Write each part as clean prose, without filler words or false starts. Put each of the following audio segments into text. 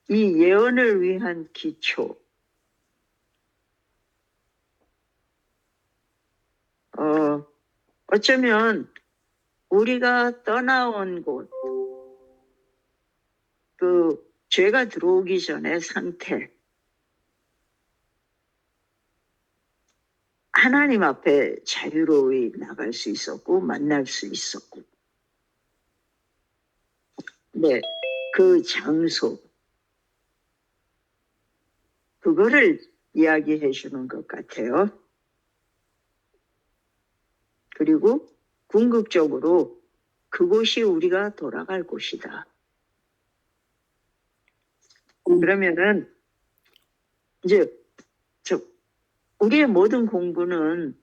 이 예언을 위한 기초, 어쩌면 우리가 떠나온 곳, 그 죄가 들어오기 전의 상태, 하나님 앞에 자유로이 나갈 수 있었고 만날 수 있었고, 네, 그 장소, 그거를 이야기해 주는 것 같아요. 그리고 궁극적으로 그곳이 우리가 돌아갈 곳이다. 그러면은 이제 우리의 모든 공부는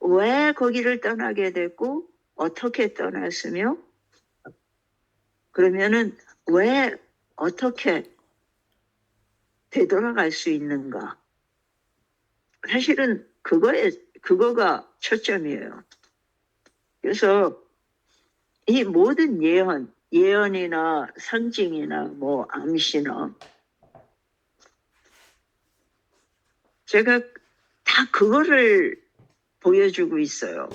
왜 거기를 떠나게 됐고 어떻게 떠났으며 그러면은 왜 어떻게 되돌아갈 수 있는가? 사실은 그거가 초점이에요. 그래서 이 모든 예언이나 상징이나 뭐 암시나 제가 다 그거를 보여주고 있어요.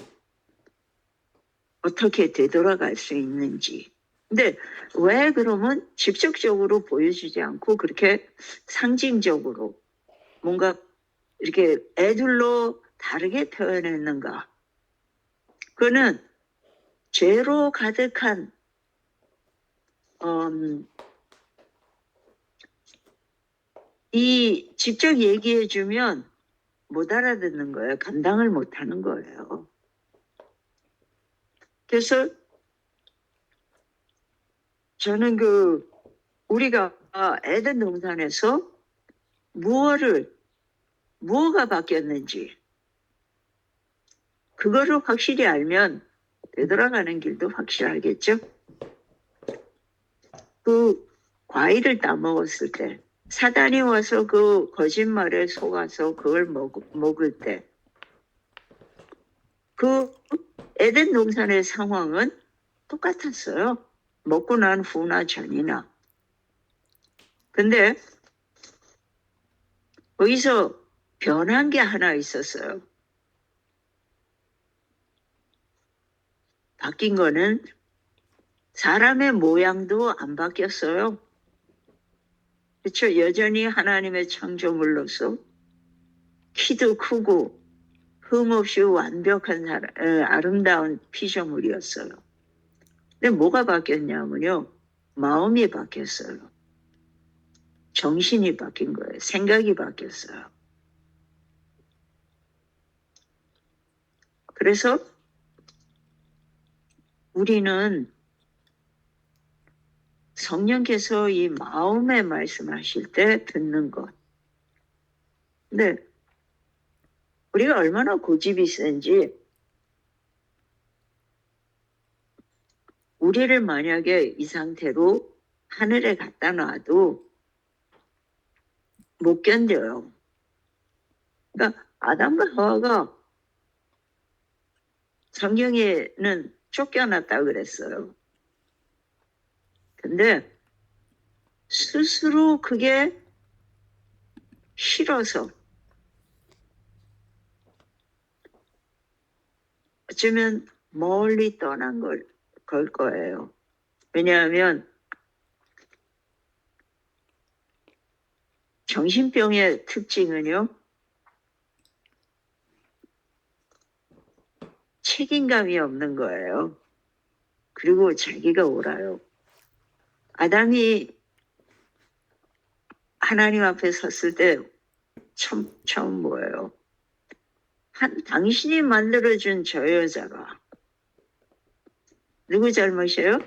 어떻게 되돌아갈 수 있는지. 근데 왜 그러면 직접적으로 보여주지 않고 그렇게 상징적으로 뭔가 이렇게 애들로 다르게 표현했는가? 그거는 죄로 가득한 이 직접 얘기해주면 못 알아듣는 거예요. 감당을 못 하는 거예요. 그래서 저는 우리가 에덴 동산에서 무엇가 바뀌었는지 그거를 확실히 알면 되돌아가는 길도 확실하겠죠. 그 과일을 따먹었을 때 사단이 와서 그 거짓말에 속아서 그걸 먹을 때 그 에덴 동산의 상황은 똑같았어요. 먹고 난 후나 전이나. 근데 거기서 변한 게 하나 있었어요. 바뀐 거는 사람의 모양도 안 바뀌었어요. 그렇죠? 여전히 하나님의 창조물로서 키도 크고 흠없이 완벽한 아름다운 피조물이었어요. 근데 뭐가 바뀌었냐면요. 마음이 바뀌었어요. 정신이 바뀐 거예요. 생각이 바뀌었어요. 그래서 우리는 성령께서 이 마음에 말씀하실 때 듣는 것. 근데 우리가 얼마나 고집이 센지 우리를 만약에 이 상태로 하늘에 갖다 놔도 못 견뎌요. 그러니까 아담과 하와가 성경에는 쫓겨났다 그랬어요. 근데 스스로 그게 싫어서 어쩌면 멀리 떠난 걸 거예요. 왜냐하면 정신병의 특징은요. 책임감이 없는 거예요. 그리고 자기가 옳아요. 아담이 하나님 앞에 섰을 때 처음 뭐예요? 당신이 만들어준 저 여자가 누구 잘못이에요?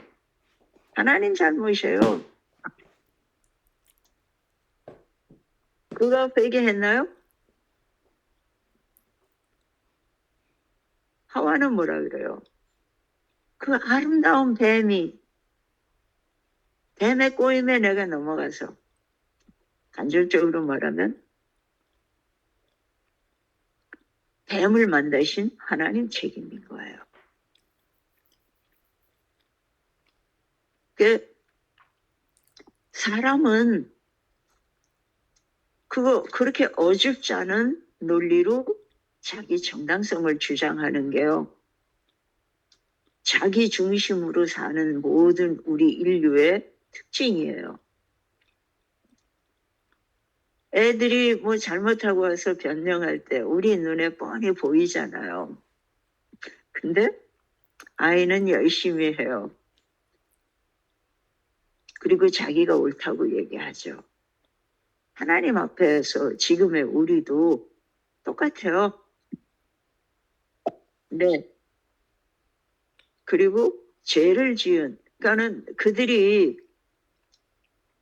하나님 잘못이에요. 그가 회개했나요? 하와는 뭐라 그래요? 그 아름다운 뱀의 꼬임에 내가 넘어가서 간접적으로 말하면 뱀을 만드신 하나님 책임인 거예요. 사람은 그거 그렇게 어줍지 않은 논리로 자기 정당성을 주장하는 게요. 자기 중심으로 사는 모든 우리 인류의 특징이에요. 애들이 뭐 잘못하고 와서 변명할 때 우리 눈에 뻔히 보이잖아요. 근데 아이는 열심히 해요. 그리고 자기가 옳다고 얘기하죠. 하나님 앞에서 지금의 우리도 똑같아요. 네. 그리고 죄를 지은, 그러니까는 그들이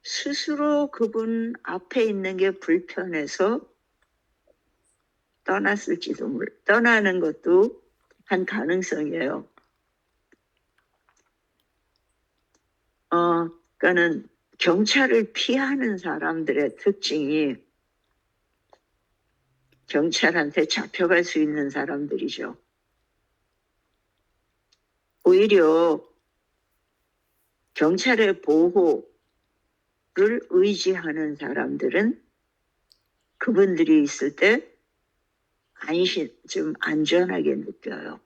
스스로 그분 앞에 있는 게 불편해서 떠났을지도 떠나는 것도 한 가능성이에요. 그러니까는 경찰을 피하는 사람들의 특징이 경찰한테 잡혀갈 수 있는 사람들이죠. 오히려 경찰의 보호를 의지하는 사람들은 그분들이 있을 때 좀 안전하게 느껴요.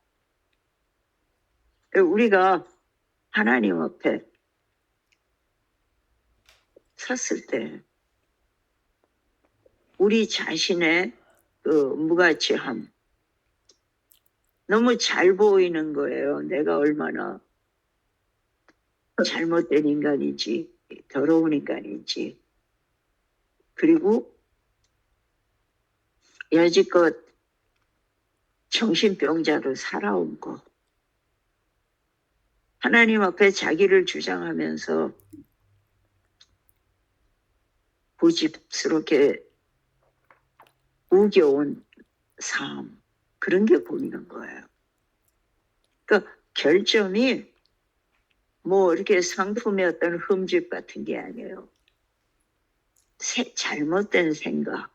우리가 하나님 앞에 섰을 때 우리 자신의 그 무가치함, 너무 잘 보이는 거예요. 내가 얼마나 잘못된 인간인지, 더러운 인간인지. 그리고 여지껏 정신병자로 살아온 거. 하나님 앞에 자기를 주장하면서 고집스럽게 우겨온 삶, 그런 게 보이는 거예요. 그러니까 결점이 뭐 이렇게 상품의 어떤 흠집 같은 게 아니에요. 잘못된 생각.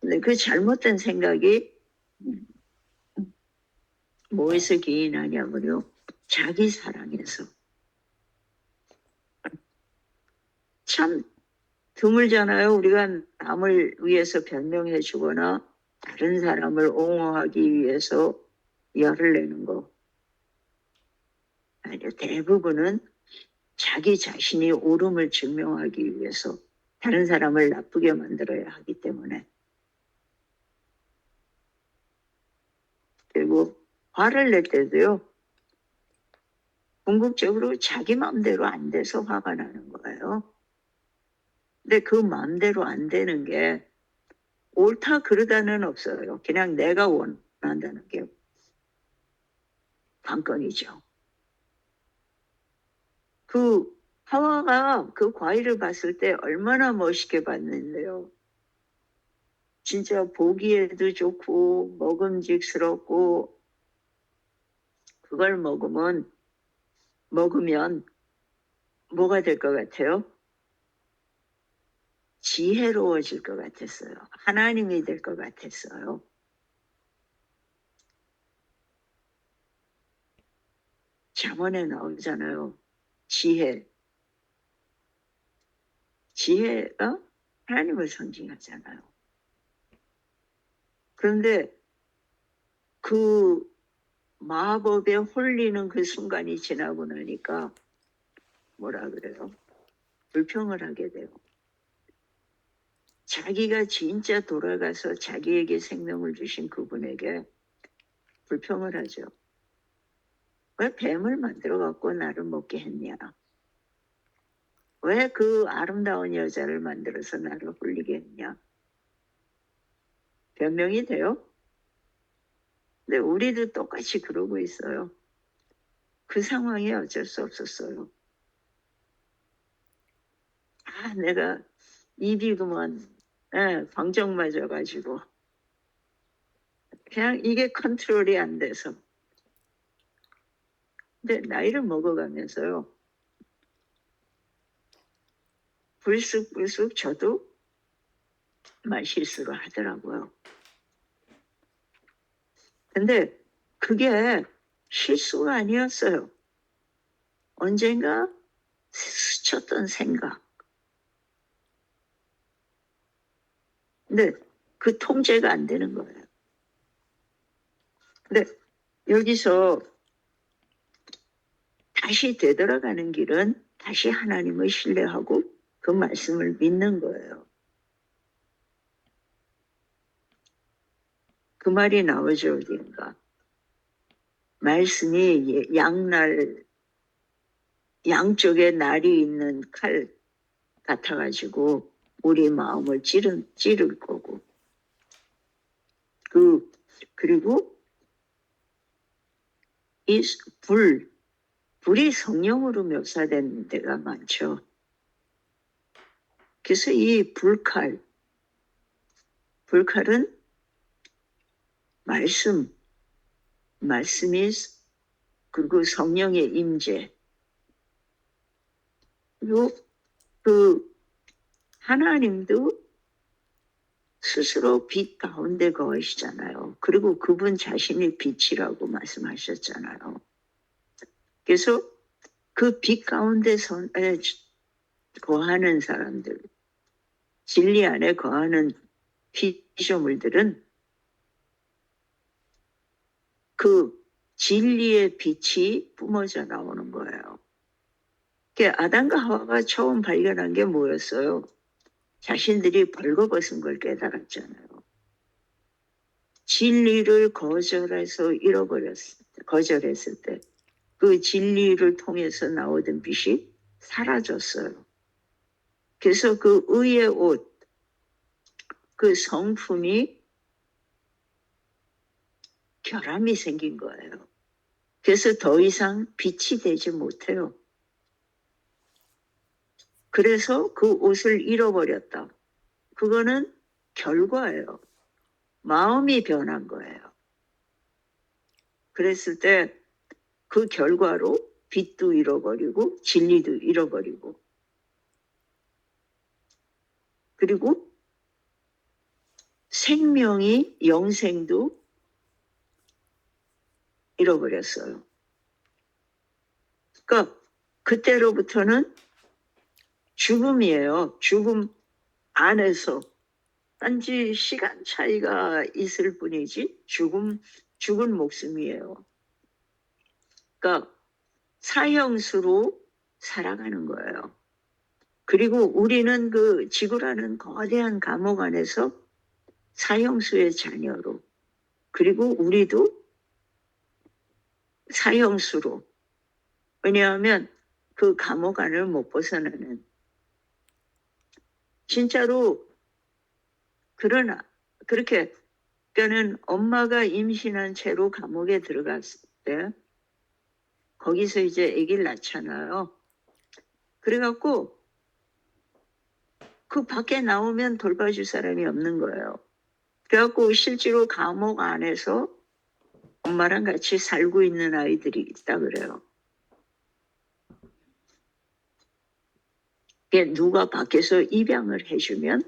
근데 그 잘못된 생각이 뭐에서 기인하냐면요. 자기 사랑에서. 참 드물잖아요. 우리가 남을 위해서 변명해 주거나 다른 사람을 옹호하기 위해서 열을 내는 거. 아니요. 대부분은 자기 자신이 옳음을 증명하기 위해서 다른 사람을 나쁘게 만들어야 하기 때문에. 그리고 화를 낼 때도요. 궁극적으로 자기 마음대로 안 돼서 화가 나는 거예요. 근데 그 마음대로 안 되는 게 옳다 그르다는 없어요. 그냥 내가 원한다는 게 관건이죠. 그 하와가 그 과일을 봤을 때 얼마나 멋있게 봤는데요. 진짜 보기에도 좋고 먹음직스럽고 그걸 먹으면 뭐가 될 것 같아요? 지혜로워질 것 같았어요. 하나님이 될 것 같았어요. 잠언에 나오잖아요. 지혜가 하나님을 상징하잖아요. 그런데 그 마법에 홀리는 그 순간이 지나고 나니까 뭐라 그래요? 불평을 하게 돼요. 자기가 진짜 돌아가서 자기에게 생명을 주신 그분에게 불평을 하죠. 왜 뱀을 만들어 갖고 나를 먹게 했냐? 왜 그 아름다운 여자를 만들어서 나를 홀리게 했냐? 변명이 돼요? 근데 우리도 똑같이 그러고 있어요. 그 상황에 어쩔 수 없었어요. 내가 입이 그만 방정 맞아가지고 그냥 이게 컨트롤이 안 돼서. 근데 나이를 먹어가면서요. 불쑥불쑥 저도 말 실수를 하더라고요. 근데 그게 실수가 아니었어요. 언젠가 스쳤던 생각. 근데 그 통제가 안 되는 거예요. 근데 여기서 다시 되돌아가는 길은 다시 하나님을 신뢰하고 그 말씀을 믿는 거예요. 그 말이 나오죠, 어디인가. 말씀이 양쪽에 날이 있는 칼 같아가지고 우리 마음을 찌를 거고. 그리고 이 불이 성령으로 묘사된 데가 많죠. 그래서 이 불칼은 말씀이 그리고 성령의 임재. 그리고 그 하나님도 스스로 빛 가운데 거하시잖아요. 그리고 그분 자신이 빛이라고 말씀하셨잖아요. 그래서 그 빛 가운데 거하는 사람들, 진리 안에 거하는 피조물들은 그 진리의 빛이 뿜어져 나오는 거예요. 아담과 하와가 처음 발견한 게 뭐였어요? 자신들이 벌거벗은 걸 깨달았잖아요. 진리를 거절했을 때 그 진리를 통해서 나오던 빛이 사라졌어요. 그래서 그 의의 옷, 그 성품이 결함이 생긴 거예요. 그래서 더 이상 빛이 되지 못해요. 그래서 그 옷을 잃어버렸다. 그거는 결과예요. 마음이 변한 거예요. 그랬을 때 그 결과로 빛도 잃어버리고 진리도 잃어버리고 그리고 영생도 잃어버렸어요. 그러니까 그때로부터는 죽음이에요. 죽음 안에서 단지 시간 차이가 있을 뿐이지 죽은 목숨이에요. 그러니까 사형수로 살아가는 거예요. 그리고 우리는 그 지구라는 거대한 감옥 안에서 사형수의 자녀로, 그리고 우리도 사형수로. 왜냐하면 그 감옥 안을 못 벗어나는. 진짜로 그러나 그렇게 그러니까는 엄마가 임신한 채로 감옥에 들어갔을 때 거기서 이제 아기를 낳잖아요. 그래갖고 그 밖에 나오면 돌봐줄 사람이 없는 거예요. 그래갖고 실제로 감옥 안에서 엄마랑 같이 살고 있는 아이들이 있다 그래요. 누가 밖에서 입양을 해주면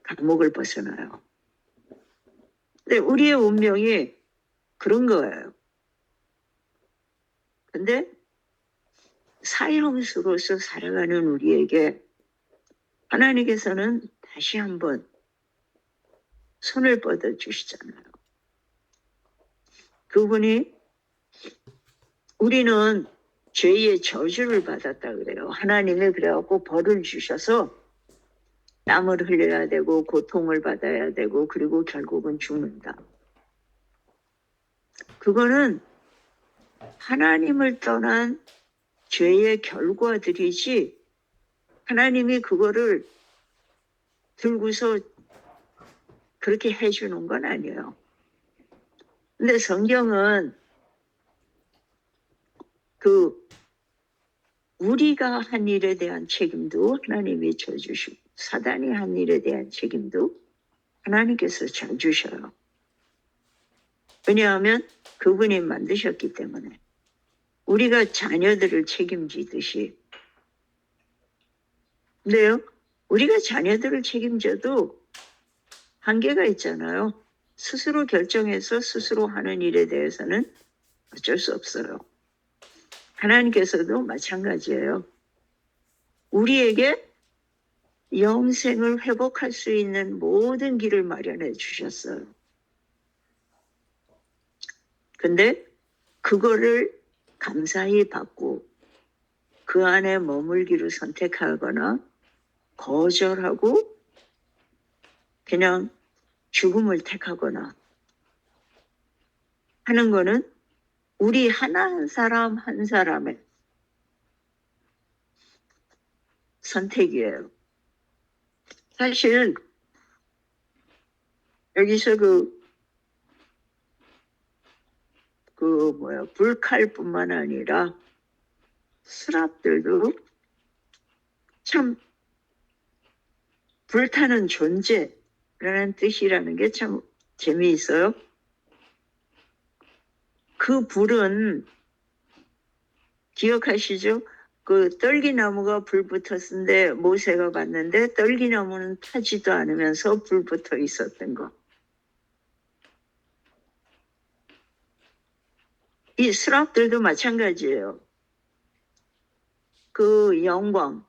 감옥을 벗어나요. 근데 우리의 운명이 그런 거예요. 근데 사형수로서 살아가는 우리에게 하나님께서는 다시 한번 손을 뻗어 주시잖아요. 그분이 우리는 죄의 저주를 받았다 그래요. 하나님이 그래갖고 벌을 주셔서 땀을 흘려야 되고 고통을 받아야 되고 그리고 결국은 죽는다. 그거는 하나님을 떠난 죄의 결과들이지 하나님이 그거를 들고서 그렇게 해주는 건 아니에요. 근데 성경은 우리가 한 일에 대한 책임도 하나님이 져주시고 사단이 한 일에 대한 책임도 하나님께서 져주셔요. 왜냐하면 그분이 만드셨기 때문에 우리가 자녀들을 책임지듯이. 근데요, 우리가 자녀들을 책임져도 한계가 있잖아요. 스스로 결정해서 스스로 하는 일에 대해서는 어쩔 수 없어요. 하나님께서도 마찬가지예요. 우리에게 영생을 회복할 수 있는 모든 길을 마련해 주셨어요. 근데 그거를 감사히 받고 그 안에 머물기를 선택하거나 거절하고 그냥 죽음을 택하거나 하는 거는 우리 한 사람 한 사람의 선택이에요. 사실 여기서 불칼뿐만 아니라 스랍들도 참 불타는 존재라는 뜻이라는 게 참 재미있어요. 그 불은 기억하시죠? 그 떨기나무가 불 붙었는데 모세가 봤는데 떨기나무는 타지도 않으면서 불 붙어 있었던 거. 이 스랍들도 마찬가지예요. 그 영광,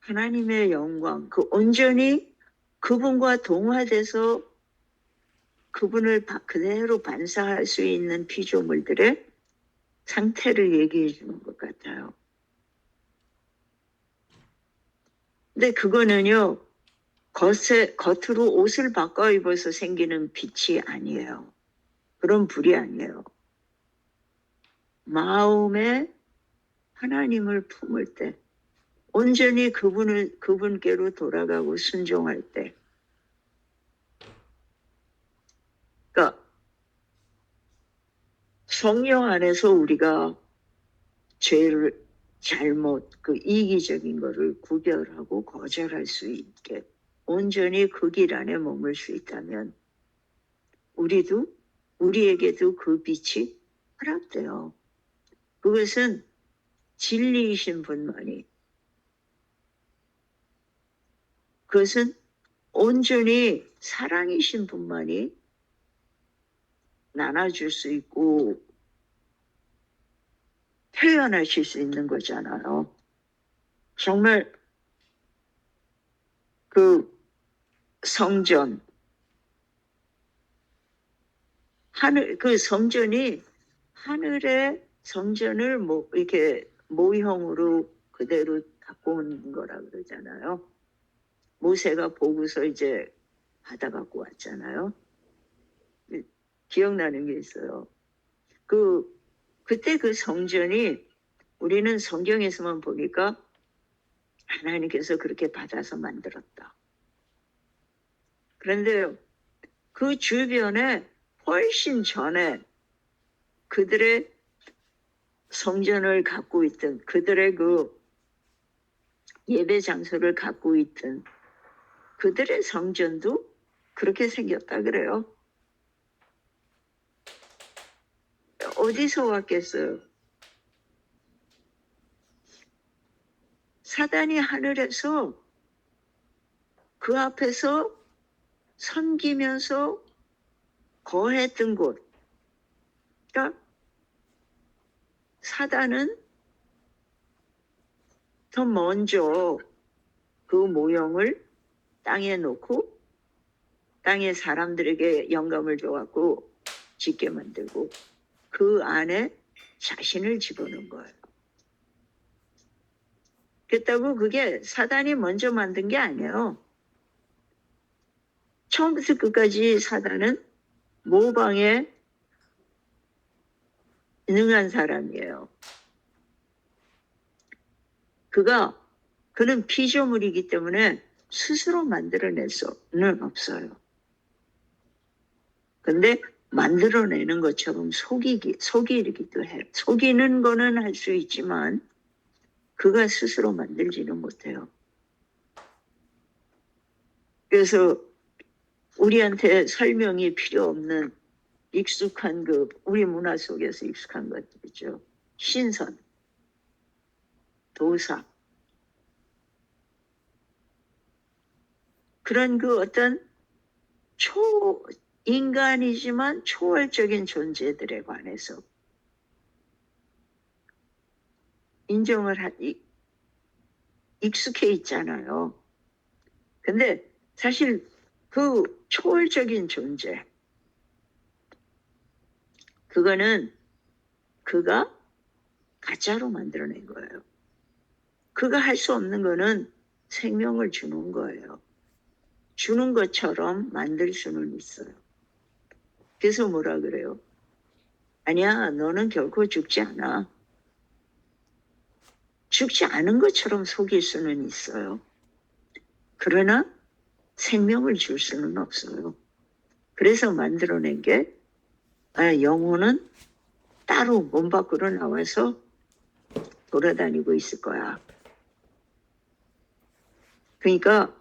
하나님의 영광, 그 온전히 그분과 동화돼서 그분을 그대로 반사할 수 있는 피조물들의 상태를 얘기해 주는 것 같아요. 근데 그거는요, 겉으로 옷을 바꿔 입어서 생기는 빛이 아니에요. 그런 불이 아니에요. 마음에 하나님을 품을 때, 온전히 그분께로 돌아가고 순종할 때, 그러니까 성령 안에서 우리가 죄를 잘못 그 이기적인 거를 구별하고 거절할 수 있게 온전히 그 길 안에 머물 수 있다면 우리에게도 그 빛이 허락돼요. 그것은 진리이신 분만이, 그것은 온전히 사랑이신 분만이 나눠줄 수 있고 표현하실 수 있는 거잖아요. 정말 그 성전, 그 성전이 하늘의 성전을 이렇게 모형으로 그대로 갖고 온 거라 그러잖아요. 모세가 보고서 이제 받아갖고 왔잖아요. 기억나는 게 있어요. 그때 그 성전이 우리는 성경에서만 보니까 하나님께서 그렇게 받아서 만들었다. 그런데 그 주변에 훨씬 전에 그들의 성전을 갖고 있던, 그들의 그 예배 장소를 갖고 있던 그들의 성전도 그렇게 생겼다 그래요. 어디서 왔겠어요? 사단이 하늘에서 그 앞에서 섬기면서 거했던 곳. 그러니까 사단은 더 먼저 그 모형을 땅에 놓고 땅의 사람들에게 영감을 줘갖고 짓게 만들고 그 안에 자신을 집어넣은 거예요. 그렇다고 그게 사단이 먼저 만든 게 아니에요. 처음부터 끝까지 사단은 모방에 능한 사람이에요. 그는 피조물이기 때문에 스스로 만들어낼 수는 없어요. 근데 만들어내는 것처럼 속이기도 해요. 속이는 거는 할 수 있지만 그가 스스로 만들지는 못해요. 그래서 우리한테 설명이 필요 없는 익숙한 우리 문화 속에서 익숙한 것들이죠. 신선, 도사, 그런 어떤 인간이지만 초월적인 존재들에 관해서 익숙해 있잖아요. 근데 사실 그 초월적인 존재, 그거는 그가 가짜로 만들어낸 거예요. 그가 할 수 없는 거는 생명을 주는 거예요. 주는 것처럼 만들 수는 있어요. 그래서 뭐라 그래요? 아니야, 너는 결코 죽지 않아. 죽지 않은 것처럼 속일 수는 있어요. 그러나 생명을 줄 수는 없어요. 그래서 만들어낸 게 영혼은 따로 몸 밖으로 나와서 돌아다니고 있을 거야. 그러니까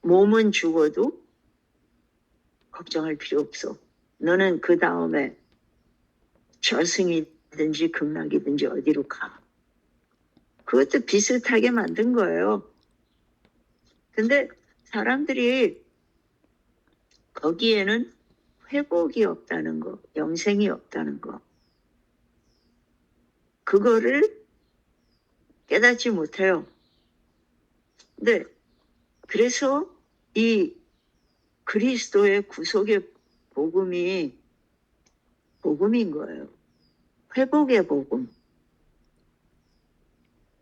몸은 죽어도 걱정할 필요 없어. 너는 그 다음에 저승이든지 극락이든지 어디로 가. 그것도 비슷하게 만든 거예요. 근데 사람들이 거기에는 회복이 없다는 거, 영생이 없다는 거, 그거를 깨닫지 못해요. 근데 그래서 이 그리스도의 구속의 복음이 복음인 거예요. 회복의 복음.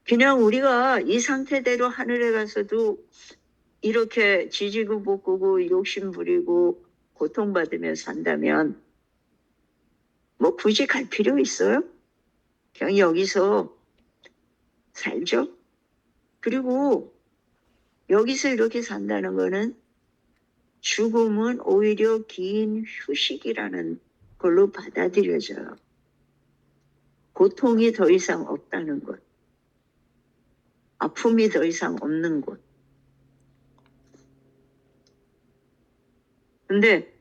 그냥 우리가 이 상태대로 하늘에 가서도 이렇게 지지고 볶고 욕심 부리고 고통받으며 산다면 뭐 굳이 갈 필요 있어요? 그냥 여기서 살죠. 그리고 여기서 이렇게 산다는 거는 죽음은 오히려 긴 휴식이라는 걸로 받아들여져요. 고통이 더 이상 없다는 것. 아픔이 더 이상 없는 곳. 근데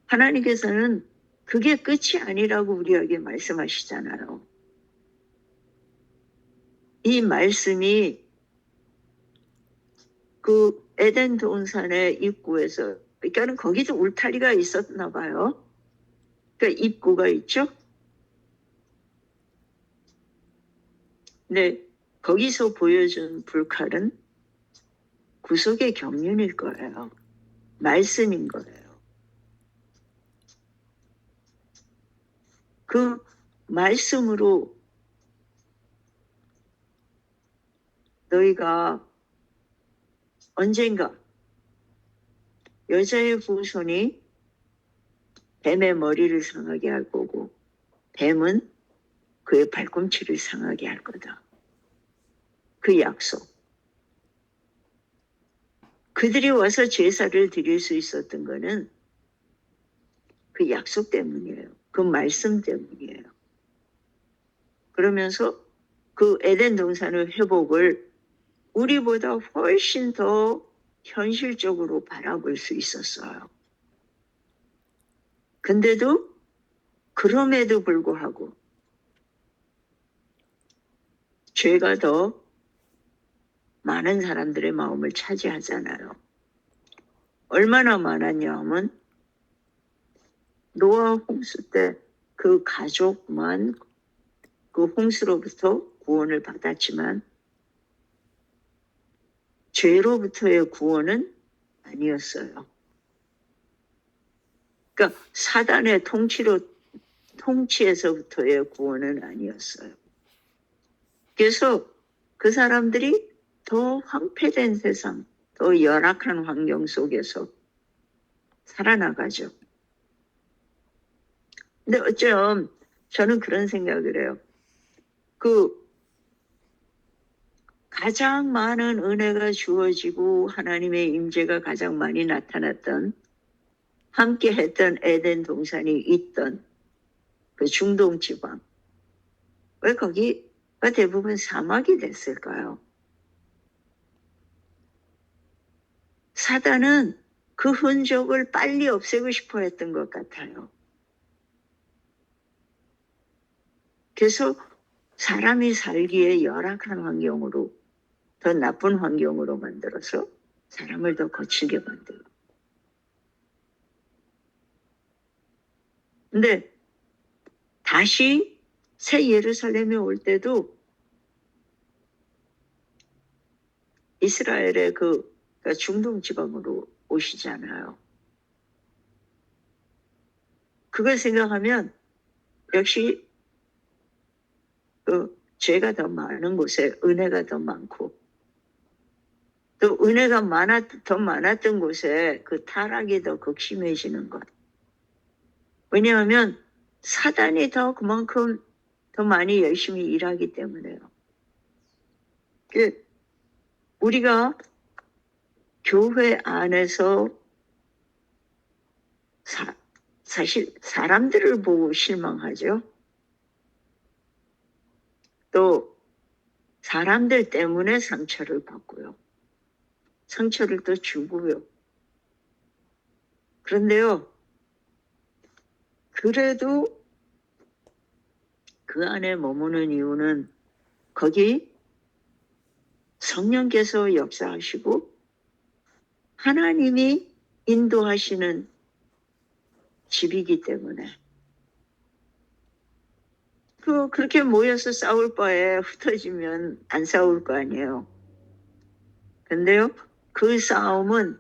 하나님께서는 그게 끝이 아니라고 우리에게 말씀하시잖아요. 이 말씀이 그 에덴 동산의 입구에서, 그러니까는 거기도 울타리가 있었나 봐요. 그러니까 입구가 있죠. 근데 거기서 보여준 불칼은 구속의 경륜일 거예요. 말씀인 거예요. 그 말씀으로 너희가 언젠가 여자의 후손이 뱀의 머리를 상하게 할 거고 뱀은 그의 발꿈치를 상하게 할 거다. 그 약속. 그들이 와서 제사를 드릴 수 있었던 거는 그 약속 때문이에요. 그 말씀 때문이에요. 그러면서 그 에덴 동산의 회복을 우리보다 훨씬 더 현실적으로 바라볼 수 있었어요. 근데도 그럼에도 불구하고 죄가 더 많은 사람들의 마음을 차지하잖아요. 얼마나 많았냐 하면 노아 홍수 때 그 가족만 그 홍수로부터 구원을 받았지만 죄로부터의 구원은 아니었어요. 그러니까 사단의 통치에서부터의 구원은 아니었어요. 그래서 그 사람들이 더 황폐된 세상, 더 열악한 환경 속에서 살아나가죠. 근데 어쩜 저는 그런 생각을 해요. 그 가장 많은 은혜가 주어지고 하나님의 임재가 가장 많이 나타났던 함께 했던 에덴 동산이 있던 그 중동 지방. 왜 거기가 대부분 사막이 됐을까요? 사단은 그 흔적을 빨리 없애고 싶어 했던 것 같아요. 그래서 사람이 살기에 열악한 환경으로, 더 나쁜 환경으로 만들어서 사람을 더 거칠게 만들고. 근데 다시 새 예루살렘에 올 때도 이스라엘의 그러니까 중동 지방으로 오시잖아요. 그걸 생각하면 역시 그 죄가 더 많은 곳에 은혜가 더 많고, 또 은혜가 더 많았던 곳에 그 타락이 더 극심해지는 것. 왜냐하면 사단이 그만큼 더 많이 열심히 일하기 때문에요. 우리가 교회 안에서 사실 사람들을 보고 실망하죠. 또 사람들 때문에 상처를 받고요. 상처를 또 주고요. 그런데요, 그래도 그 안에 머무는 이유는 거기 성령께서 역사하시고 하나님이 인도하시는 집이기 때문에 그렇게 모여서 싸울 바에 흩어지면 안 싸울 거 아니에요. 근데요, 그 싸움은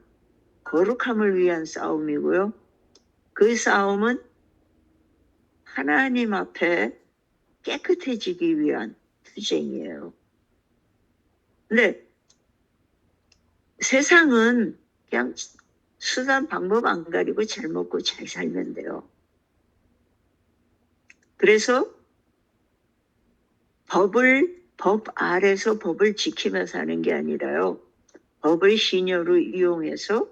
거룩함을 위한 싸움이고요. 그 싸움은 하나님 앞에 깨끗해지기 위한 투쟁이에요. 근데 세상은 그냥 수단 방법 안 가리고 잘 먹고 잘 살면 돼요. 그래서 법 아래서 법을 지키며 사는 게 아니라요. 법을 신여로 이용해서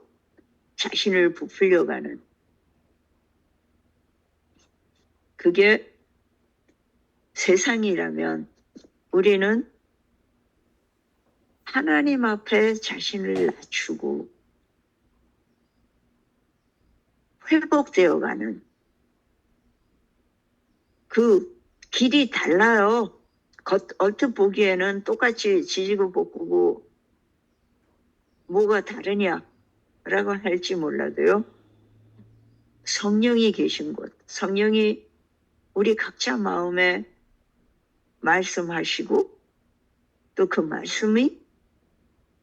자신을 부풀려가는, 그게 세상이라면 우리는 하나님 앞에 자신을 낮추고 회복되어가는 그 길이 달라요. 얼핏 보기에는 똑같이 지지고 볶고 뭐가 다르냐라고 할지 몰라도요. 성령이 계신 곳, 성령이 우리 각자 마음에 말씀하시고 또 그 말씀이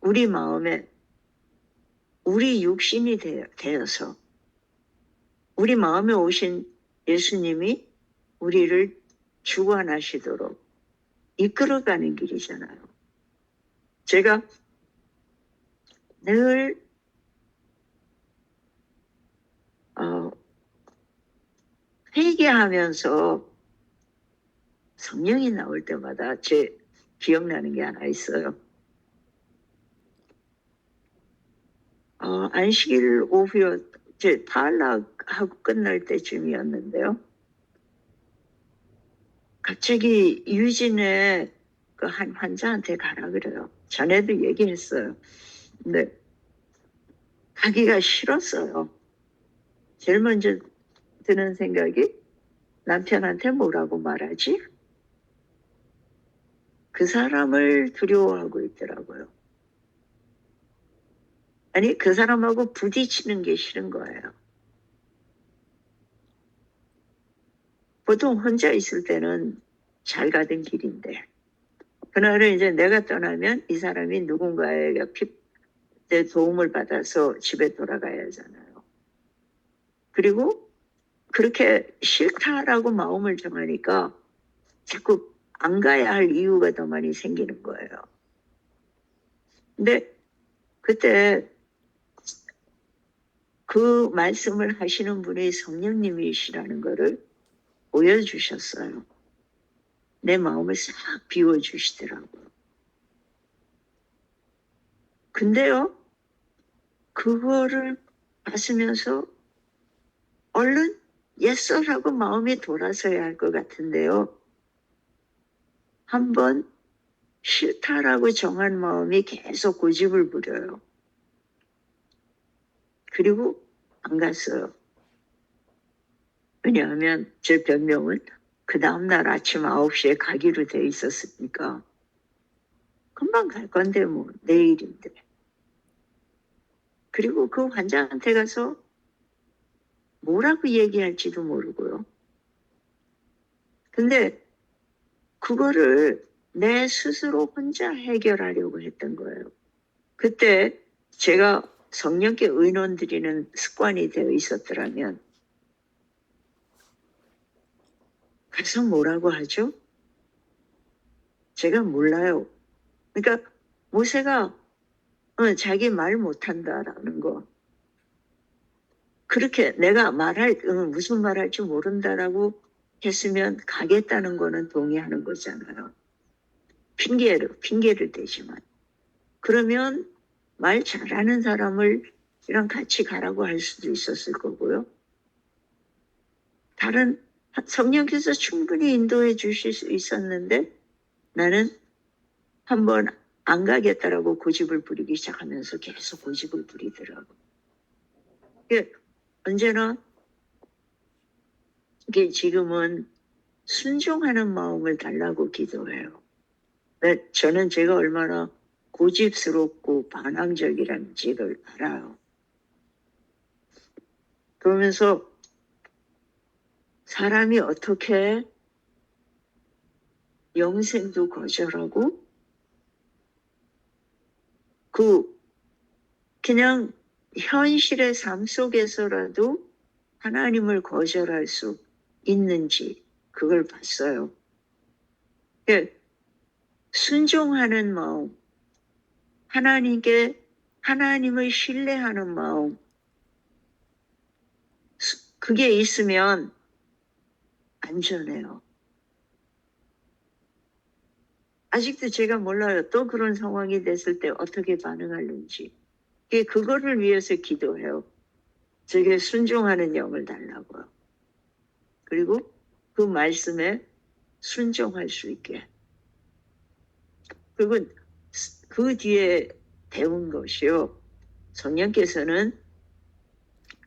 우리 마음에 우리 육신이 되어서 우리 마음에 오신 예수님이 우리를 주관하시도록 이끌어가는 길이잖아요. 제가 늘 회개하면서 성령이 나올 때마다 제 기억나는 게 하나 있어요. 안식일 오후에 파일락하고 끝날 때쯤이었는데요. 갑자기 유진의 그 한 환자한테 가라 그래요. 전에도 얘기했어요. 근데 가기가 싫었어요. 제일 먼저 드는 생각이 남편한테 뭐라고 말하지? 그 사람을 두려워하고 있더라고요. 아니, 그 사람하고 부딪히는 게 싫은 거예요. 보통 혼자 있을 때는 잘 가던 길인데, 그날은 이제 내가 떠나면 이 사람이 누군가에게 도움을 받아서 집에 돌아가야 하잖아요. 그리고 그렇게 싫다라고 마음을 정하니까 자꾸 안 가야 할 이유가 더 많이 생기는 거예요. 근데 그때 그 말씀을 하시는 분이 성령님이시라는 거를 보여주셨어요. 내 마음을 싹 비워주시더라고요. 근데요, 그거를 봤으면서 얼른 예스라고 마음이 돌아서야 할 것 같은데요. 한번 싫다라고 정한 마음이 계속 고집을 부려요. 그리고 안 갔어요. 왜냐하면 제 변명은 그 다음날 아침 9시에 가기로 돼 있었으니까 금방 갈 건데 뭐 내일인데. 그리고 그 환자한테 가서 뭐라고 얘기할지도 모르고요. 근데 그거를 내 스스로 혼자 해결하려고 했던 거예요. 그때 제가 성령께 의논 드리는 습관이 되어 있었더라면 가서 뭐라고 하죠? 제가 몰라요. 그러니까 모세가 자기 말 못한다라는 거, 그렇게 내가 무슨 말할지 모른다라고 했으면 가겠다는 거는 동의하는 거잖아요. 핑계를 대지만. 그러면 말 잘하는 사람을 이랑 같이 가라고 할 수도 있었을 거고요. 다른 성령께서 충분히 인도해 주실 수 있었는데 나는 한번 안 가겠다라고 고집을 부리기 시작하면서 계속 고집을 부리더라고. 언제나 이게 지금은 순종하는 마음을 달라고 기도해요. 저는 제가 얼마나 고집스럽고 반항적이란지를 알아요. 그러면서 사람이 어떻게 영생도 거절하고 그냥 현실의 삶 속에서라도 하나님을 거절할 수 있는지 그걸 봤어요. 순종하는 마음, 하나님을 신뢰하는 마음, 그게 있으면 안전해요. 아직도 제가 몰라요. 또 그런 상황이 됐을 때 어떻게 반응하는지. 그거를 위해서 기도해요. 제게 순종하는 영을 달라고요. 그리고 그 말씀에 순종할 수 있게. 그리고 그 뒤에 배운 것이요. 성령께서는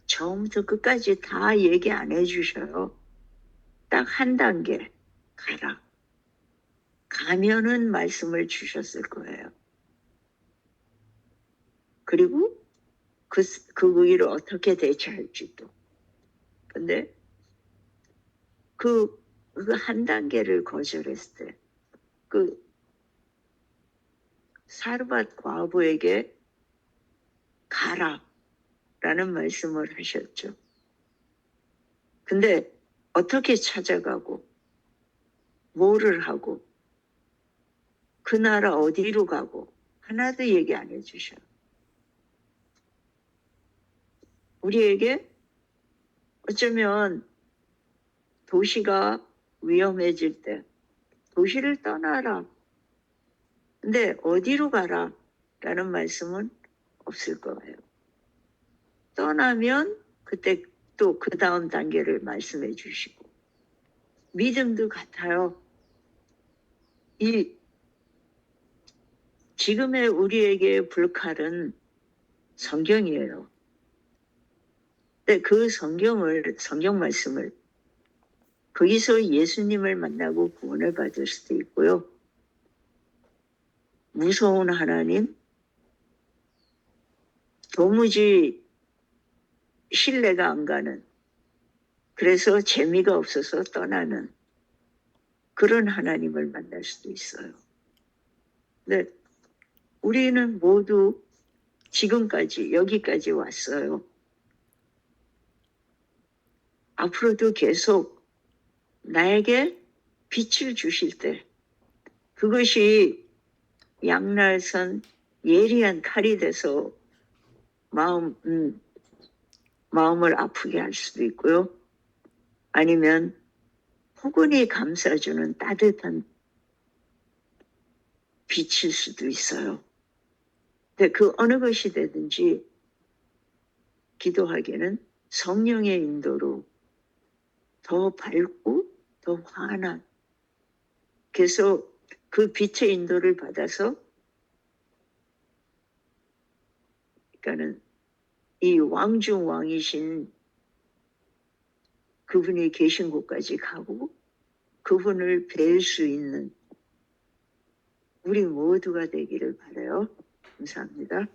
처음부터 끝까지 다 얘기 안 해주셔요. 딱 한 단계 가라. 가면은 말씀을 주셨을 거예요. 그리고 그 일을 어떻게 대처할지도. 근데 그 한 단계를 거절했을 때, 사르밧 과부에게 가라라는 말씀을 하셨죠. 근데 어떻게 찾아가고, 뭐를 하고, 그 나라 어디로 가고, 하나도 얘기 안 해주셔요. 우리에게 어쩌면 도시가 위험해질 때 도시를 떠나라. 근데 어디로 가라? 라는 말씀은 없을 거예요. 떠나면 그때 또 그 다음 단계를 말씀해 주시고. 믿음도 같아요. 지금의 우리에게 불칼은 성경이에요. 근데 그 성경 말씀을 거기서 예수님을 만나고 구원을 받을 수도 있고요. 무서운 하나님, 도무지 신뢰가 안 가는, 그래서 재미가 없어서 떠나는 그런 하나님을 만날 수도 있어요. 근데 우리는 모두 지금까지 여기까지 왔어요. 앞으로도 계속 나에게 빛을 주실 때 그것이 양날선 예리한 칼이 돼서 마음을 아프게 할 수도 있고요. 아니면 포근히 감싸주는 따뜻한 빛일 수도 있어요. 근데 그 어느 것이 되든지 기도하기에는 성령의 인도로 더 밝고 더 환한, 그래서 그 빛의 인도를 받아서 그러니까는 이 왕중 왕이신 그분이 계신 곳까지 가고 그분을 뵐 수 있는 우리 모두가 되기를 바라요. 감사합니다.